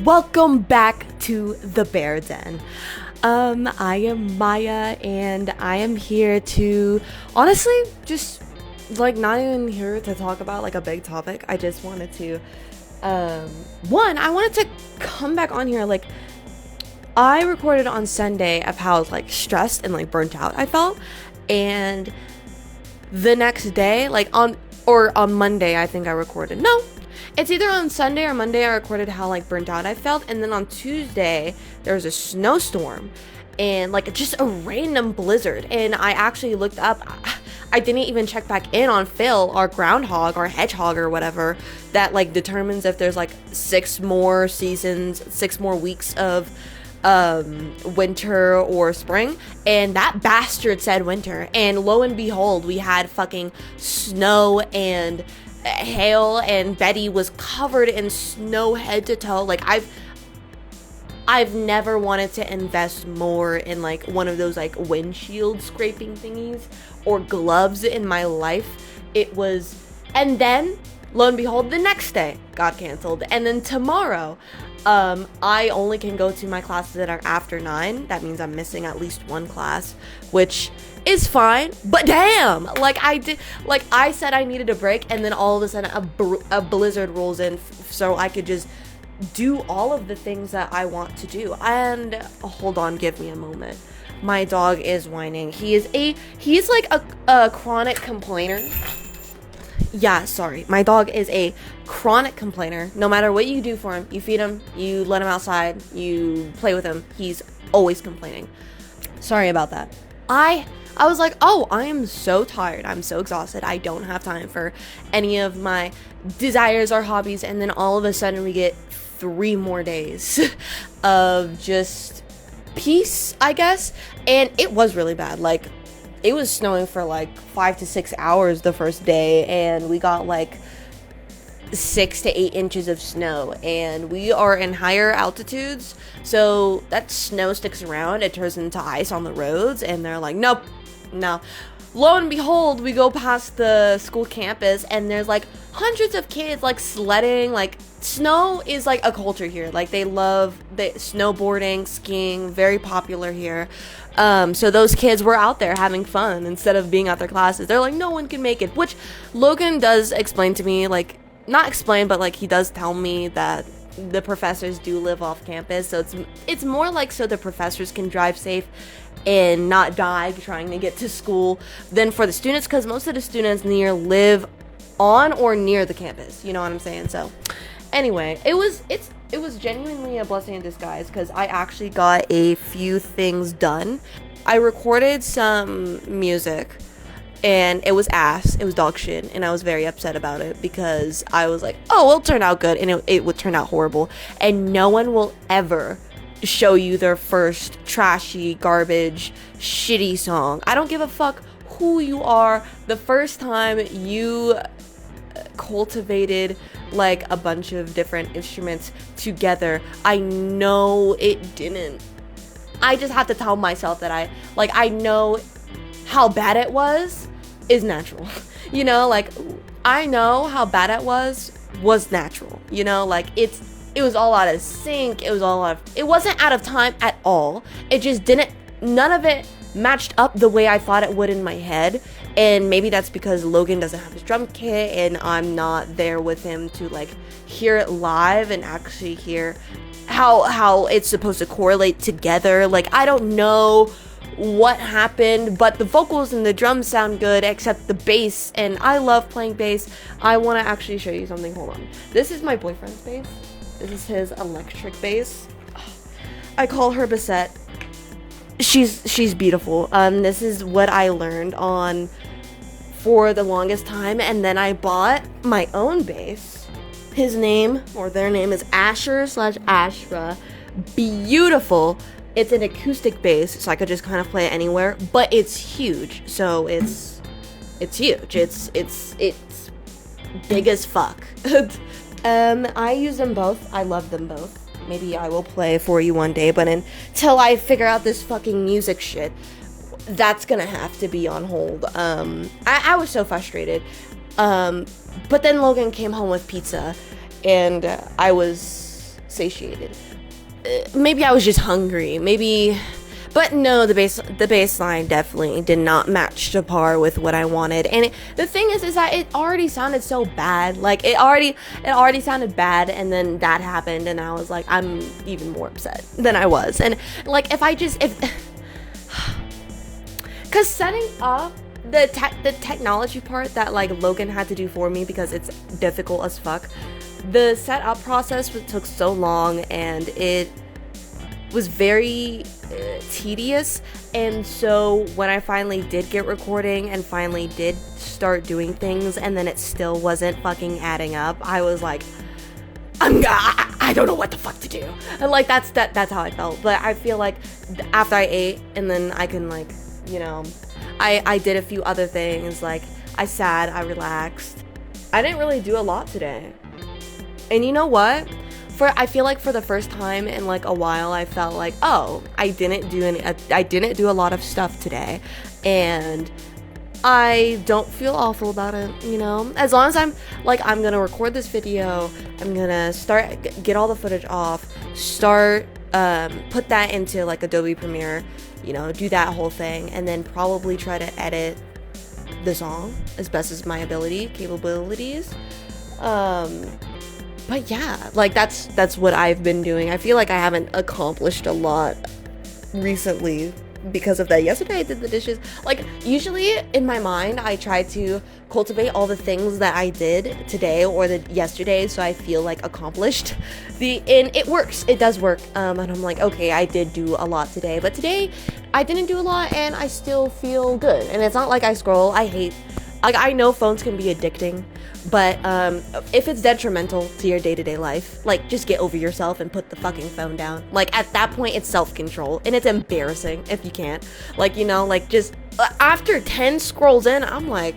Welcome back to the Bear Den. I am Maya, and I am here to honestly just not even here to talk about like a big topic. I just wanted to I wanted to come back on here. Like, I recorded on Sunday of how like stressed and like burnt out I felt, and the next day, on Monday, I think I recorded. No, it's either on Sunday or Monday I recorded how like burnt out I felt, and then on Tuesday there was a snowstorm and like just a random blizzard, and I actually looked up. I didn't even check back in on Phil, our groundhog, our hedgehog or whatever, that like determines if there's like 6 more seasons, 6 more weeks of winter or spring, and that bastard said winter, and lo and behold, we had fucking snow and hail, and Betty was covered in snow head to toe. Like, I've never wanted to invest more in like one of those like windshield scraping thingies or gloves in my life. It was, and then lo and behold, the next day got canceled, and then tomorrow I only can go to my classes that are after 9. That means I'm missing at least one class, which is fine, but damn, I said I needed a break, and then all of a sudden a blizzard rolls in, so I could just do all of the things that I want to do. And hold on, give me a moment. My dog is whining. He's like a chronic complainer. Yeah, sorry. My dog is a chronic complainer. No matter what you do for him, you feed him, you let him outside, you play with him, he's always complaining. Sorry about that. I was like, oh, I am so tired. I'm so exhausted. I don't have time for any of my desires or hobbies. And then all of a sudden we get 3 more days of just peace, I guess. And it was really bad. Like, it was snowing for like 5 to 6 hours the first day, and we got like 6 to 8 inches of snow, and we are in higher altitudes, so that snow sticks around, it turns into ice on the roads, and they're like, nope, no. Lo and behold, we go past the school campus, and there's like hundreds of kids like sledding. Like, snow is like a culture here. Like, they love snowboarding, skiing, very popular here. So those kids were out there having fun instead of being at their classes. They're like, no one can make it, which Logan does explain to me, like, not explain, but like he does tell me that the professors do live off campus, so it's more like so the professors can drive safe and not die trying to get to school than for the students, because most of the students live on or near the campus, you know what I'm saying? So anyway, it was genuinely a blessing in disguise, because I actually got a few things done. I recorded some music, and it was dog shit, and I was very upset about it, because I was like, oh, it'll turn out good, and it would turn out horrible, and no one will ever show you their first trashy, garbage, shitty song. I don't give a fuck who you are. The first time you cultivated like a bunch of different instruments together, I know it didn't. I just have to tell myself that I know how bad it was is natural. You know, like, I know how bad it was natural. You know, like, it was all out of sync. It wasn't out of time at all. It just didn't, none of it matched up the way I thought it would in my head. And maybe that's because Logan doesn't have his drum kit, and I'm not there with him to like hear it live and actually hear how it's supposed to correlate together. Like, I don't know what happened, but the vocals and the drums sound good, except the bass, and I love playing bass. I want to actually show you something. Hold on. This is my boyfriend's bass. This is his electric bass. I call her Bissette. She's beautiful. This is what I learned on for the longest time, and then I bought my own bass. His name, or their name, is Asher/Ashra. Beautiful. It's an acoustic bass, so I could just kind of play it anywhere, but it's huge. So it's huge. It's big as fuck. I use them both. I love them both. Maybe I will play for you one day, but until I figure out this fucking music shit, that's gonna have to be on hold. I was so frustrated. But then Logan came home with pizza, and I was satiated. Maybe I was just hungry. Maybe, but no, the baseline definitely did not match to par with what I wanted. And the thing is that it already sounded so bad. Like it already sounded bad, and then that happened, and I was like, I'm even more upset than I was. And like because setting up the technology part that like Logan had to do for me, because it's difficult as fuck. The setup process took so long, and it was very tedious. And so when I finally did get recording and finally did start doing things, and then it still wasn't fucking adding up, I was like, I don't know what the fuck to do. And like that's how I felt. But I feel like after I ate, and then I can like, you know, I did a few other things. Like I sat, I relaxed. I didn't really do a lot today. And you know what? I feel like for the first time in like a while, I felt like, oh, I didn't do a lot of stuff today, and I don't feel awful about it, you know? As long as I'm gonna record this video, I'm gonna get all the footage off, put that into like Adobe Premiere, you know, do that whole thing, and then probably try to edit the song as best as my capabilities. But yeah, like that's what I've been doing. I feel like I haven't accomplished a lot recently because of that. Yesterday I did the dishes. Like usually in my mind I try to cultivate all the things that I did today or yesterday, so I feel like accomplished. And it works. It does work. And I'm like, okay, I did do a lot today, but today I didn't do a lot, and I still feel good. And it's not like I scroll. I know phones can be addicting, but if it's detrimental to your day-to-day life, like, just get over yourself and put the fucking phone down. Like, at that point, it's self-control, and it's embarrassing if you can't. Like, you know, like, just after 10 scrolls in, I'm like,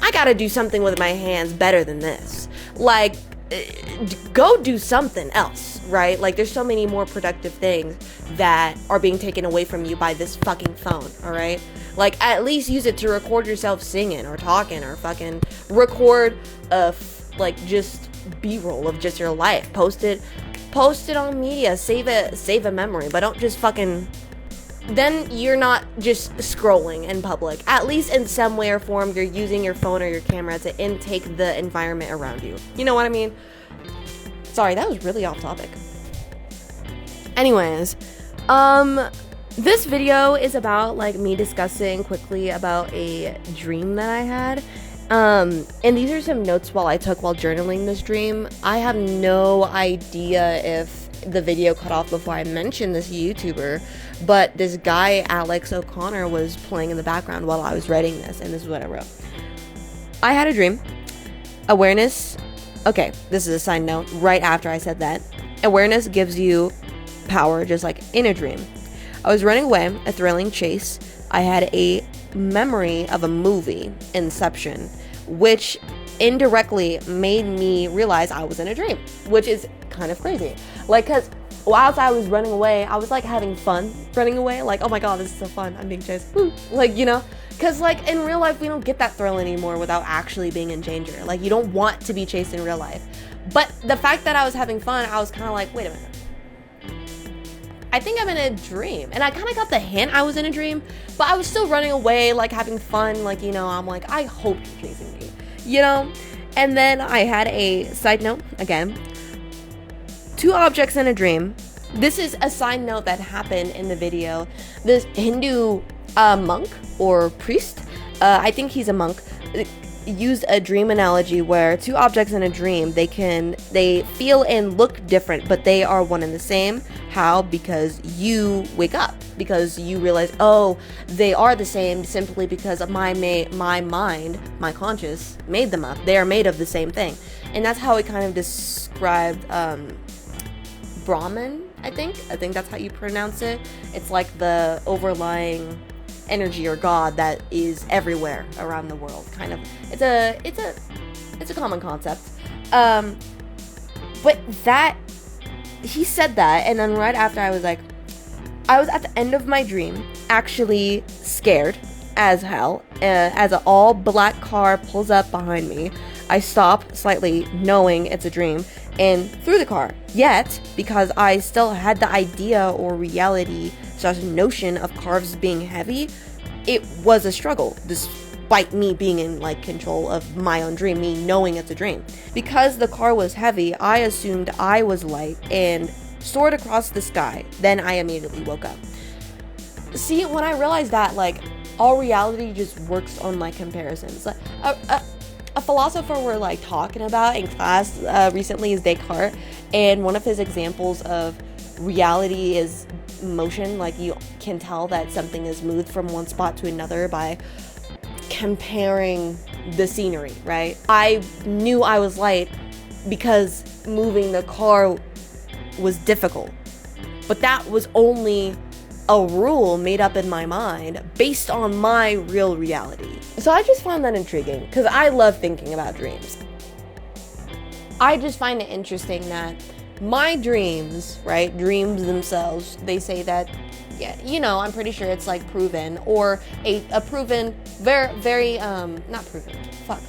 I gotta do something with my hands better than this. Like, go do something else, right? Like, there's so many more productive things that are being taken away from you by this fucking phone, all right? Like, at least use it to record yourself singing or talking, or fucking record like just B-roll of just your life. Post it on media, save a memory, but don't just fucking, then you're not just scrolling in public. At least in some way or form, you're using your phone or your camera to intake the environment around you. You know what I mean? Sorry, that was really off topic. Anyways, this video is about like me discussing quickly about a dream that I had. And these are some notes while journaling this dream. I have no idea if the video cut off before I mentioned this YouTuber, but this guy, Alex O'Connor, was playing in the background while I was writing this, and this is what I wrote. I had a dream. Awareness. Okay, this is a side note. Right after I said that, awareness gives you power, just like in a dream. I was running away, a thrilling chase. I had a memory of a movie, Inception, which indirectly made me realize I was in a dream, which is kind of crazy. Like, cause whilst I was running away, I was like having fun running away. Like, oh my god, this is so fun. I'm being chased. Woo. Like, you know, cause like in real life, we don't get that thrill anymore without actually being in danger. Like, you don't want to be chased in real life. But the fact that I was having fun, I was kind of like, wait a minute. I think I'm in a dream. And I kind of got the hint I was in a dream, but I was still running away, like having fun. Like, you know, I'm like, I hope you're chasing me, you know? And then I had a side note again. 2 objects in a dream. This is a side note that happened in the video. This Hindu monk or priest, I think he's a monk, used a dream analogy where 2 objects in a dream, they feel and look different, but they are one and the same. How? Because you wake up, because you realize, oh, they are the same simply because of my mind, my conscious made them up. They are made of the same thing. And that's how it kind of described Brahman, I think that's how you pronounce it. It's like the overlying energy or God that is everywhere around the world. Kind of, it's a common concept. But that, he said that, and then right after I was at the end of my dream, actually scared as hell, as an all black car pulls up behind me. I stop slightly, knowing it's a dream, and through the car. Yet, because I still had the idea or reality slash notion of cars being heavy, it was a struggle, despite me being in like control of my own dream, me knowing it's a dream. Because the car was heavy, I assumed I was light and soared across the sky. Then I immediately woke up. See, when I realized that, like, all reality just works on like comparisons. Like, a philosopher we're like talking about in class recently is Descartes, and one of his examples of reality is motion. Like, you can tell that something is moved from one spot to another by comparing the scenery, right? I knew I was light because moving the car was difficult, but that was only a rule made up in my mind based on my real reality. So I just found that intriguing because I love thinking about dreams. I just find it interesting that my dreams, right, dreams themselves, they say that, yeah, you know, I'm pretty sure it's like proven, or a proven, very, not proven, fuck.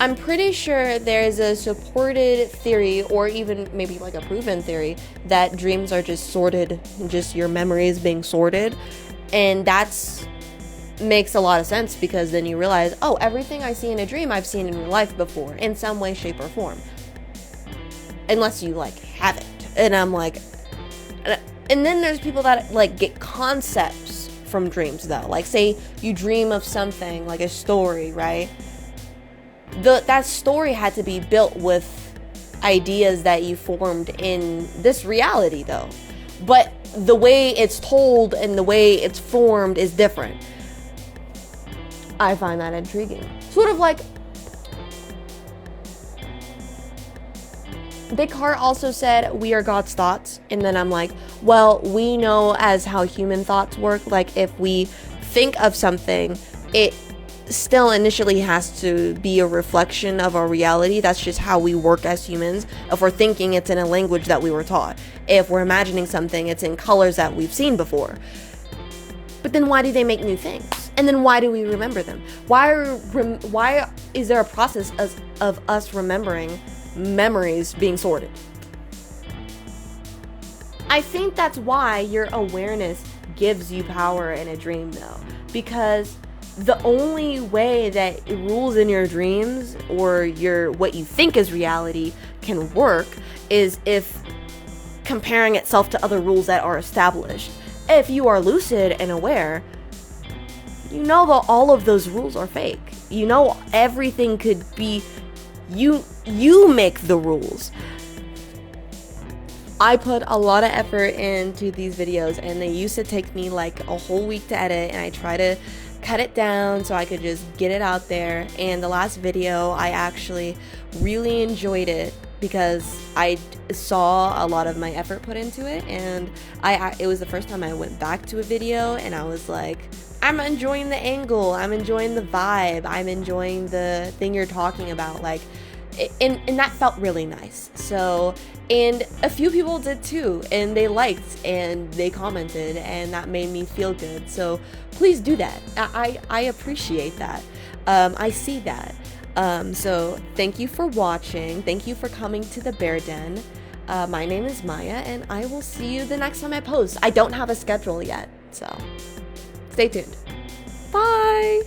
I'm pretty sure there's a supported theory, or even maybe like a proven theory, that dreams are just sorted, just your memories being sorted. And that's makes a lot of sense, because then you realize, oh, everything I see in a dream I've seen in real life before in some way, shape, or form. Unless you like haven't. And I'm like, and then there's people that like get concepts from dreams though. Like, say you dream of something, like a story, right? That story had to be built with ideas that you formed in this reality though. But the way it's told and the way it's formed is different. I find that intriguing. Sort of like, Descartes also said, we are God's thoughts. And then I'm like, well, we know as how human thoughts work. Like, if we think of something, it still initially has to be a reflection of our reality. That's just how we work as humans. If we're thinking, it's in a language that we were taught. If we're imagining something, it's in colors that we've seen before. But then why do they make new things? And then why do we remember them? Why is there a process of us remembering memories being sorted? I think that's why your awareness gives you power in a dream though. Because the only way that rules in your dreams or what you think is reality can work is if comparing itself to other rules that are established. If you are lucid and aware, you know that all of those rules are fake. You know everything could be, you make the rules. I put a lot of effort into these videos, and they used to take me like a whole week to edit, and I try to cut it down so I could just get it out there. And the last video, I actually really enjoyed it because I saw a lot of my effort put into it, and it was the first time I went back to a video and I was like, I'm enjoying the angle, I'm enjoying the vibe, I'm enjoying the thing you're talking about, like, and that felt really nice. So, and a few people did too, and they liked and they commented, and that made me feel good. So please do that. I appreciate that. I see that. So thank you for watching. Thank you for coming to the Bear Den. My name is Maya, and I will see you the next time I post. I don't have a schedule yet, so stay tuned. Bye!